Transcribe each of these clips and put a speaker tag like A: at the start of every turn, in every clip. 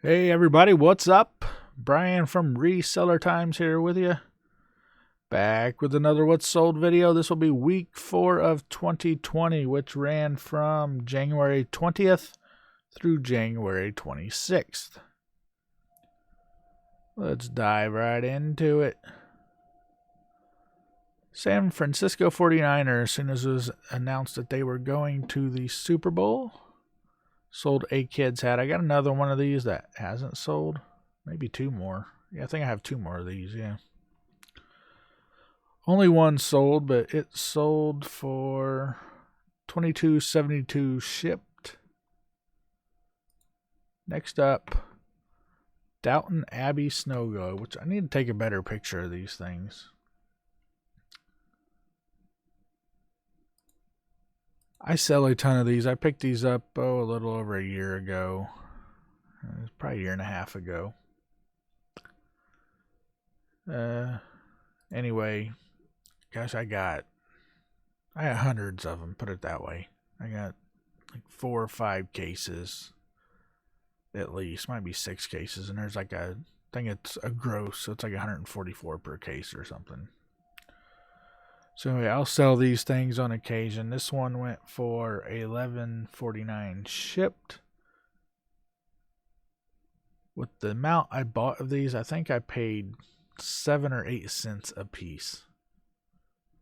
A: Hey everybody, what's up? Brian from Reseller Times here with you. Back with another What's Sold video. This will be week 4 of 2020, which ran from January 20th through January 26th. Let's dive right into it. San Francisco 49ers, as soon as it was announced that they were going to the Super Bowl, sold a kid's hat. I got another one of these that hasn't sold. Maybe 2 more. Yeah, I think I have 2 more of these, yeah. Only one sold, but it sold for $22.72 shipped. Next up, Downton Abbey Snow Globe, which I need to take a better picture of these things. I sell a ton of these. I picked these up, a little over a year ago. It's probably a year and a half ago. Anyway, gosh, I got hundreds of them, put it that way. I got like 4 or 5 cases at least, might be 6 cases, and there's like I think it's a gross, so it's like 144 per case or something. So anyway, I'll sell these things on occasion. This one went for $11.49 shipped. With the amount I bought of these, I think I paid 7 or 8 cents a piece.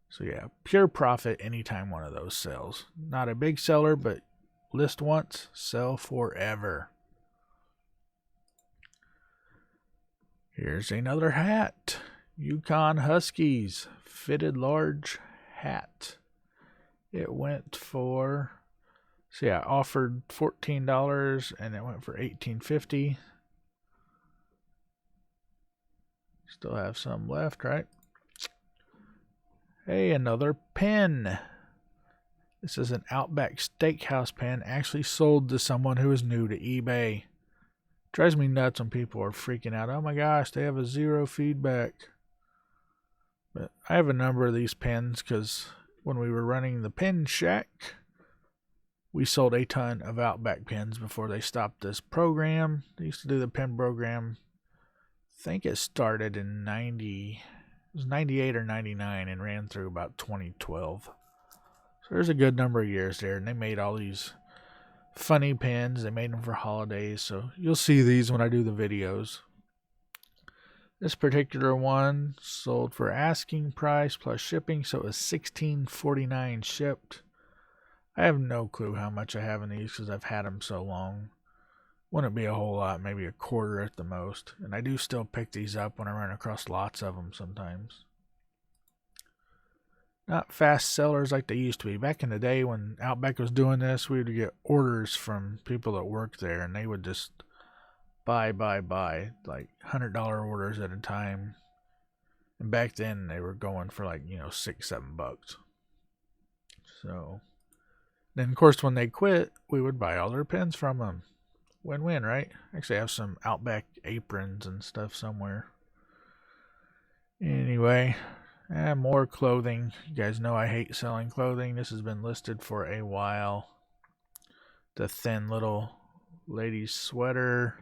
A: So yeah, pure profit anytime one of those sells. Not a big seller, but list once, sell forever. Here's another hat. Yukon Huskies fitted large hat. It went for, so yeah, offered $14 and it went for $18.50. Still have some left, right? Hey, another pen. This is an Outback Steakhouse pen, actually sold to someone who is new to eBay. Drives me nuts when people are freaking out. Oh my gosh, they have a 0 feedback. But I have a number of these pens because when we were running the pen shack, we sold a ton of Outback pens before they stopped this program. They used to do the pen program. I think it started in 98 or 99 and ran through about 2012. So there's a good number of years there, and they made all these funny pens. They made them for holidays, so you'll see these when I do the videos. This particular one sold for asking price plus shipping, so it was $16.49 shipped. I have no clue how much I have in these because I've had them so long. Wouldn't be a whole lot, maybe a quarter at the most. And I do still pick these up when I run across lots of them sometimes. Not fast sellers like they used to be. Back in the day when Outback was doing this, we would get orders from people that worked there, and they would just buy, like $100 orders at a time. And back then they were going for like, $6-7. So then of course when they quit, we would buy all their pens from them. Win-win, right? Actually I have some Outback aprons and stuff somewhere. Anyway, more clothing. You guys know I hate selling clothing. This has been listed for a while. The thin little lady's sweater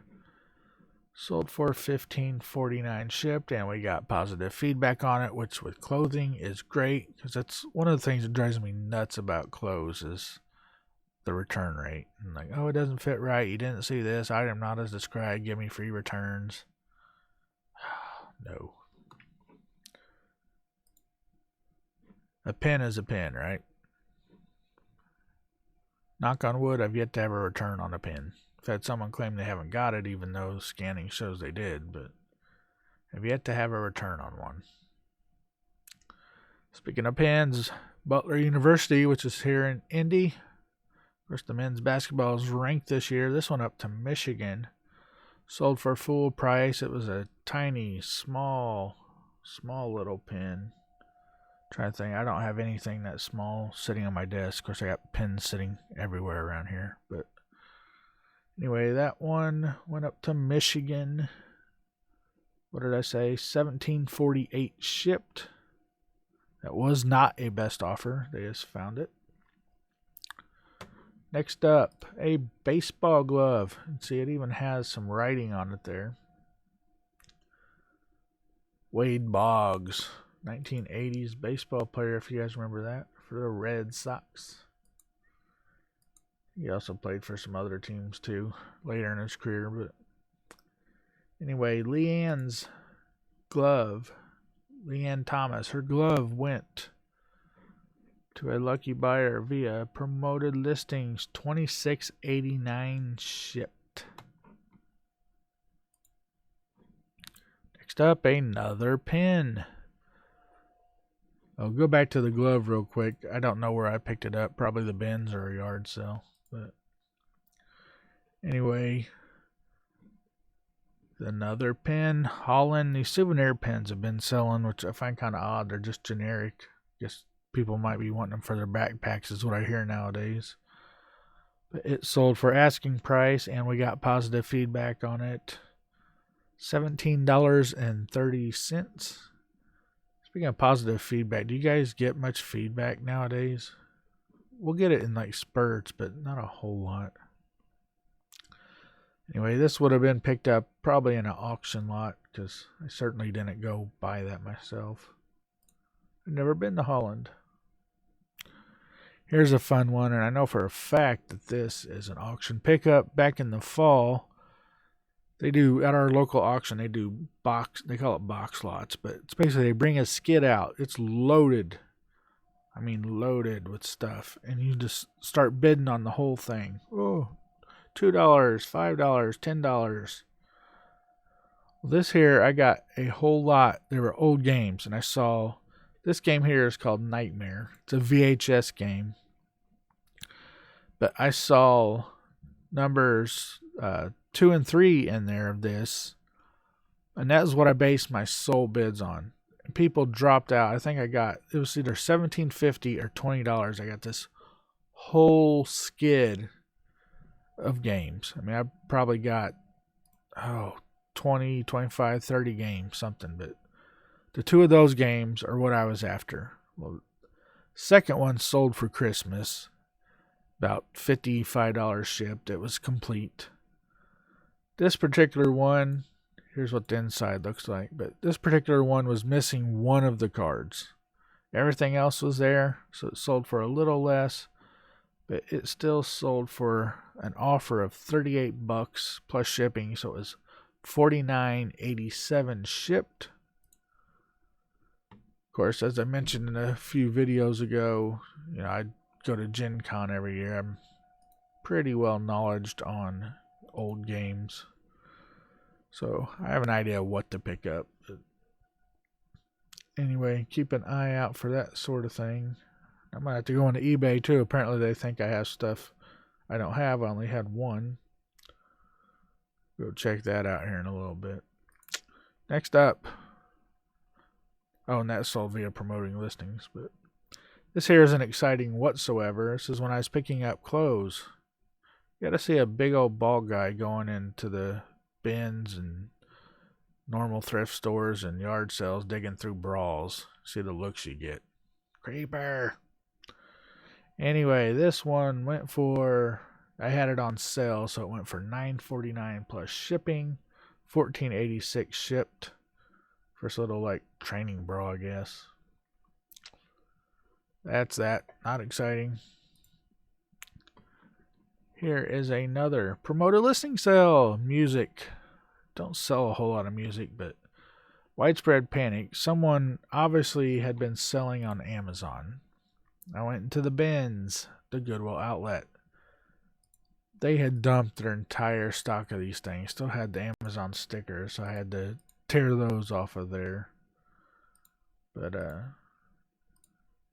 A: sold for $15.49 shipped, and we got positive feedback on it, which with clothing is great because that's one of the things that drives me nuts about clothes is the return rate. And like, oh, it doesn't fit right. You didn't see this item not as described. Give me free returns. No. A pen is a pen, right? Knock on wood, I've yet to have a return on a pen. I've had someone claim they haven't got it, even though scanning shows they did, but I've yet to have a return on one. Speaking of pens, Butler University, which is here in Indy. Of course, the men's basketball is ranked this year. This one up to Michigan. Sold for full price. It was a tiny, small little pen. Trying to think, I don't have anything that small sitting on my desk. Of course, I got pens sitting everywhere around here. But anyway, that one went up to Michigan. What did I say? $17.48 shipped. That was not a best offer. They just found it. Next up, a baseball glove. See, it even has some writing on it there. Wade Boggs, 1980s baseball player, if you guys remember that, for the Red Sox. He also played for some other teams too later in his career. But anyway, Leanne's glove, Leanne Thomas, her glove went to a lucky buyer via promoted listings, $26.89 shipped. Next up, another pin. I'll go back to the glove real quick. I don't know where I picked it up. Probably the bins or a yard sale. But anyway, another pin. Holland. These souvenir pins have been selling, which I find kind of odd. They're just generic. Guess people might be wanting them for their backpacks is what I hear nowadays. But it sold for asking price, and we got positive feedback on it. $17.30. Speaking of positive feedback, do you guys get much feedback nowadays? We'll get it in like spurts, but not a whole lot. Anyway, this would have been picked up probably in an auction lot because I certainly didn't go buy that myself. I've never been to Holland. Here's a fun one, and I know for a fact that this is an auction pickup. Back in the fall, they do, at our local auction, they do they call it box lots, but it's basically they bring a skid out. It's loaded. I mean, loaded with stuff. And you just start bidding on the whole thing. Oh, $2, $5, $10. Well, this here, I got a whole lot. They were old games, and I saw, this game here is called Nightmare. It's a VHS game. But I saw numbers 2 and 3 in there of this, and that is what I based my sold bids on. And people dropped out. I think I got, it was either $17.50 or $20. I got this whole skid of games. I mean, I probably got 20, 25, 30 games, something. But the 2 of those games are what I was after. Well, second one sold for Christmas, about $55 shipped. It was complete. This particular one, here's what the inside looks like, but this particular one was missing one of the cards. Everything else was there, so it sold for a little less, but it still sold for an offer of $38 plus shipping, so it was $49.87 shipped. Of course, as I mentioned in a few videos ago, I go to Gen Con every year. I'm pretty well knowledged on old games, so I have an idea what to pick up. But anyway, keep an eye out for that sort of thing. I might have to go into eBay too. Apparently they think I have stuff I don't have. I only had one. Go check that out here in a little bit. Next up, and that sold via promoting listings, but this here isn't exciting whatsoever. This is when I was picking up clothes. You gotta see a big old bald guy going into the bins and normal thrift stores and yard sales digging through bras. See the looks you get. Creeper. Anyway, this one went for, I had it on sale, so it went for $9.49 plus shipping, $14.86 shipped. First little like training bra, I guess. That's that. Not exciting. Here is another promoted listing sale. Music. Don't sell a whole lot of music, but widespread panic. Someone obviously had been selling on Amazon. I went into the bins, the Goodwill outlet. They had dumped their entire stock of these things. Still had the Amazon stickers, so I had to tear those off of there. But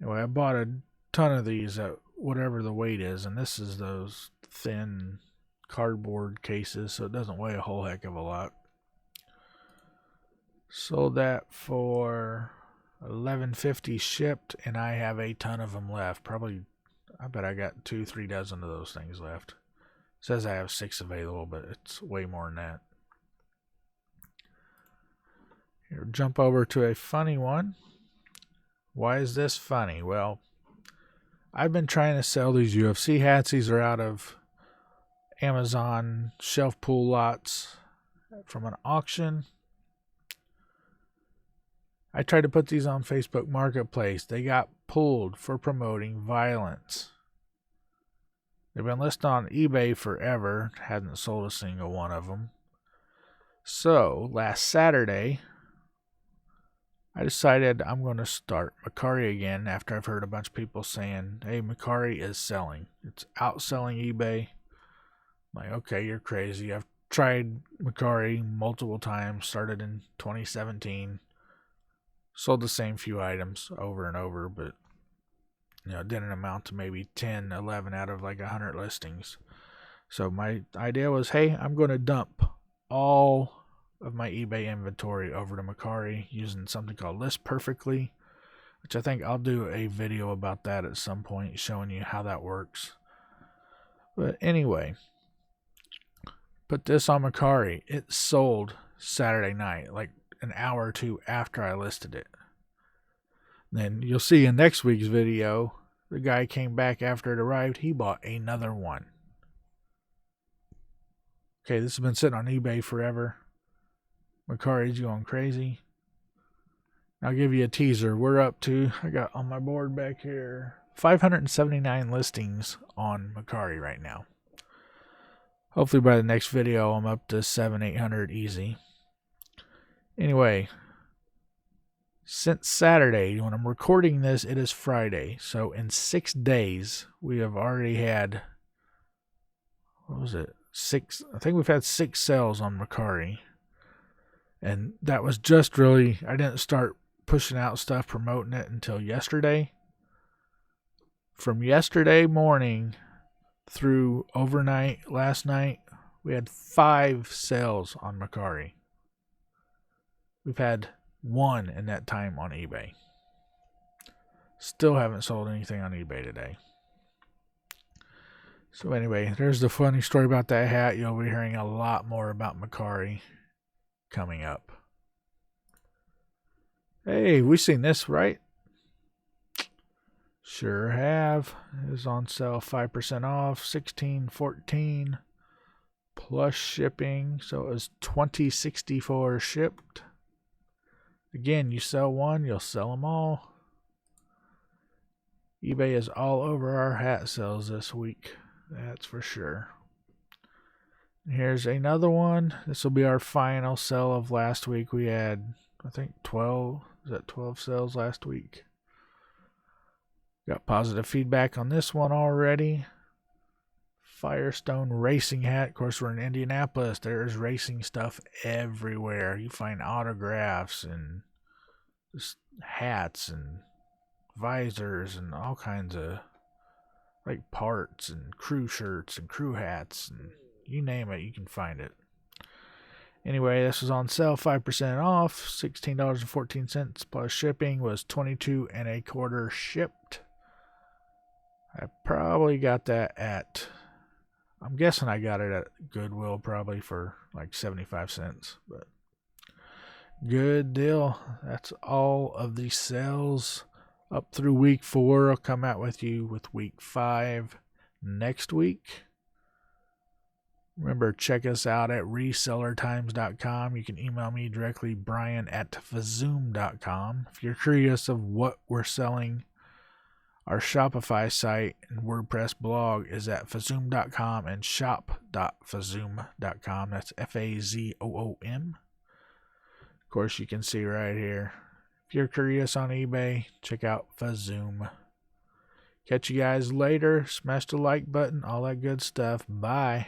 A: anyway, I bought a ton of these at whatever the weight is, and this is those thin cardboard cases, so it doesn't weigh a whole heck of a lot. Sold that for $11.50 shipped, and I have a ton of them left. Probably, I bet I got 2-3 dozen of those things left. It says I have 6 available, but it's way more than that. Here, jump over to a funny one. Why is this funny? Well, I've been trying to sell these UFC hats. These are out of Amazon shelf pull lots from an auction. I tried to put these on Facebook Marketplace. They got pulled for promoting violence. They've been listed on eBay forever. Hadn't sold a single one of them. So, last Saturday, I decided I'm going to start Mercari again after I've heard a bunch of people saying, hey, Mercari is selling. It's outselling eBay. I'm like, okay, you're crazy. I've tried Mercari multiple times. Started in 2017. Sold the same few items over and over, but it didn't amount to maybe 10, 11 out of like 100 listings. So my idea was, hey, I'm going to dump all of my eBay inventory over to Mercari using something called List Perfectly, which I think I'll do a video about that at some point, showing you how that works. But anyway, put this on Mercari. It sold Saturday night, like an hour or two after I listed it. Then you'll see in next week's video, the guy came back after it arrived. He bought another one. Okay, this has been sitting on eBay forever. Mercari's going crazy. I'll give you a teaser. We're up to, I got on my board back here, 579 listings on Mercari right now. Hopefully by the next video, I'm up to 700-800 easy. Anyway, since Saturday, when I'm recording this, it is Friday. So in 6 days, we have already had, what was it? I think we've had 6 sales on Mercari. And that was just really, I didn't start pushing out stuff, promoting it until yesterday. From yesterday morning through overnight, last night, we had 5 sales on Mercari. We've had 1 in that time on eBay. Still haven't sold anything on eBay today. So anyway, there's the funny story about that hat. You'll be hearing a lot more about Mercari coming up. Hey, we seen this, right? Sure have. It is on sale 5% off, $16.14 plus shipping. So it was $20.64 shipped. Again, you sell one, you'll sell them all. eBay is all over our hat sales this week. That's for sure. Here's another one. This will be our final sale of last week. We had, I think, 12 sales last week. Got positive feedback on this one already. Firestone racing hat. Of course, we're in Indianapolis. There's racing stuff everywhere. You find autographs and just hats and visors and all kinds of like parts and crew shirts and crew hats and you name it, you can find it. Anyway, this was on sale, 5% off, $16.14 plus shipping, was $22.25 shipped. I probably got that at, I'm guessing I got it at Goodwill probably for like 75 cents, but good deal. That's all of the sales up through week 4. I'll come out with you with week 5 next week. Remember, check us out at resellertimes.com. You can email me directly, brian@fazoom.com. If you're curious of what we're selling, our Shopify site and WordPress blog is at fazoom.com and shop.fazoom.com. That's Fazoom. Of course, you can see right here. If you're curious on eBay, check out Fazoom. Catch you guys later. Smash the like button, all that good stuff. Bye.